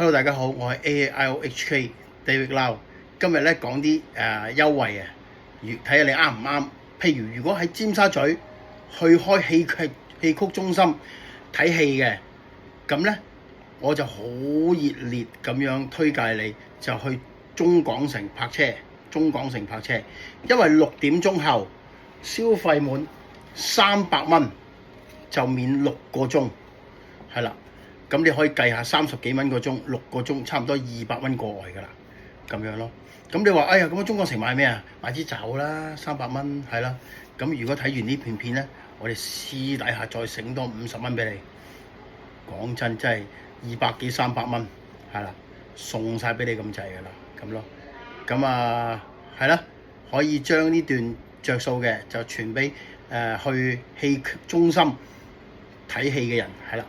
Hello， 大家好，我係 AIOHK David Lau。今日咧講啲優惠啊，睇下你啱唔啱。譬如果喺尖沙咀去開戲曲中心睇戲嘅，咁咧我就好熱烈咁樣推介你，就去中港城泊車。因為6點鐘後消費滿300蚊就免6個鐘，係啦。咁你可以計下30幾蚊個鐘，6個鐘差唔多200蚊過外㗎啦，咁樣咯。咁你話哎呀，咁中港城買咩啊？買支酒啦，300蚊係啦。咁如果睇完呢片咧，我哋私底下再醒多50蚊俾你。講真，真係200幾300蚊，係啦，送晒俾你咁滯㗎啦，咁咯。咁係啦，可以將呢段着數嘅就傳俾去戲中心睇戲嘅人，係啦。